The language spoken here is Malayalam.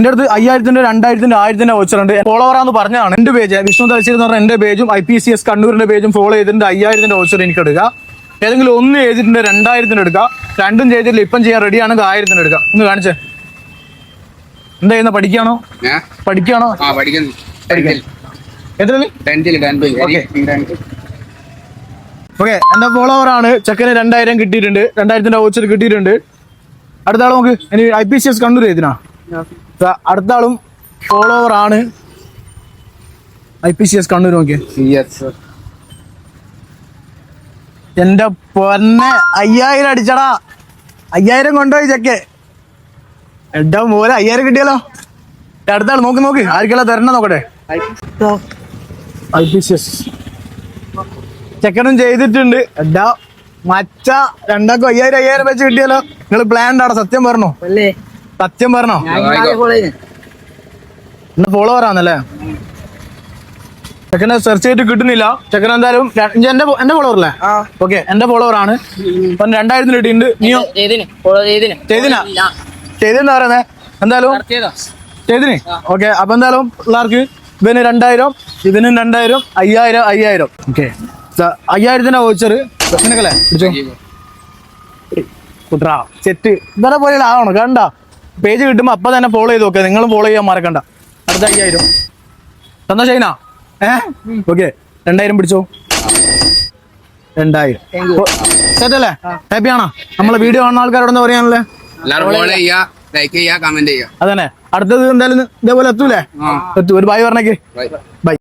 എന്റെ അടുത്ത് 5000, 2000, 1000 വോച്ചറുണ്ട്. ഫോളോവറാന്ന് പറഞ്ഞതാണ്. എന്റെ പേജ് വിഷ്ണു തലശ്ശേരി എന്ന് പറഞ്ഞ എന്റെ പേജും IPCS കണ്ണൂരിന്റെ പേജും ഫോളോ ചെയ്തിട്ടുണ്ട്. 5000 വോച്ചർ എനിക്ക് എടുക്കുക. ഏതെങ്കിലും ഒന്ന് ചെയ്തിട്ടുണ്ട് 2000 എടുക്കുക. രണ്ടും ചെയ്തിട്ടില്ല, ഇപ്പം ചെയ്യാൻ റെഡി ആണെങ്കിൽ 1000 എടുക്കാം. ഒന്ന് കാണിച്ചേ. എന്താ ചെയ്യുന്ന? പഠിക്കുകയാണോ? ഓക്കെ, എന്റെ ഫോളോവറാണ്. ചെക്കന് 2000 കിട്ടിയിട്ടുണ്ട്. 2000 വോച്ചർ കിട്ടിയിട്ടുണ്ട്. അടുത്ത ആൾ നോക്ക്. ഇനി IPCS കണ്ണൂർ ചെയ്തിനാ. അടുത്ത ആളും ഫോളോവർ ആണ്. IPCS കണ്ണൂർ നോക്കിയേ. എന്റെ പൊന്നെ 5000 അടിച്ചടാ. 5000 കൊണ്ടുപോയി ചെക്കെ. എന്റെ മോനെ 5000 കിട്ടിയല്ലോ. അടുത്ത ആൾ നോക്ക്. ആർക്കെല്ലാം തരണം നോക്കട്ടെ. IPCS ചെക്കനും ചെയ്തിട്ടുണ്ട്. എടാ മച്ച രണ്ടാക്കും 5000 വെച്ച് കിട്ടിയല്ലോ. നിങ്ങൾ പ്ലാൻ ആടാ. സത്യം പറഞ്ഞോ? എന്റെ ഫോളോവർ ആണല്ലേ. ചെക്കനെ സെർച്ച് ചെയ്തിട്ട് കിട്ടുന്നില്ല. ചെക്കൻ എന്തായാലും എന്റെ ഫോളോവർ അല്ലേ? ഓക്കെ, എന്റെ ഫോളോവർ ആണ്. 2000 കിട്ടിയിട്ടുണ്ട്. നീയോ ചെയ്തെന്നാ പറയുന്നേ? എന്തായാലും ചെയ്തിന്. ഓക്കെ, അപ്പൊ എന്തായാലും പിള്ളേർക്ക് ഇവന് 2000, ഇതിനും 2000, 5000. ഓക്കെ, 5000 വോച്ചർ നിനക്കല്ലേ പിടിച്ചോ. കുട്ടാ സെറ്റ് ഇന്നലെ പോലെ ആവണം. കണ്ട പേജ് കിട്ടുമ്പോ അപ്പൊ തന്നെ ഫോളോ ചെയ്ത് നോക്കുക. നിങ്ങളും ഫോളോ ചെയ്യാൻ മറക്കണ്ട. അടുത്ത 5000 സന്തോഷായിനാ? ഓക്കെ, 2000 പിടിച്ചോ. 2000 സെറ്റ് അല്ലേ? ഹാപ്പി ആണോ? നമ്മളെ വീഡിയോ കാണുന്ന ആൾക്കാരോടൊന്ന് പറയാനല്ലേ? അതന്നെ. അടുത്തത് എന്തായാലും ഇതേപോലെ എത്തൂലേ? ഒരു ബൈ പറഞ്ഞേക്ക്. ബൈ.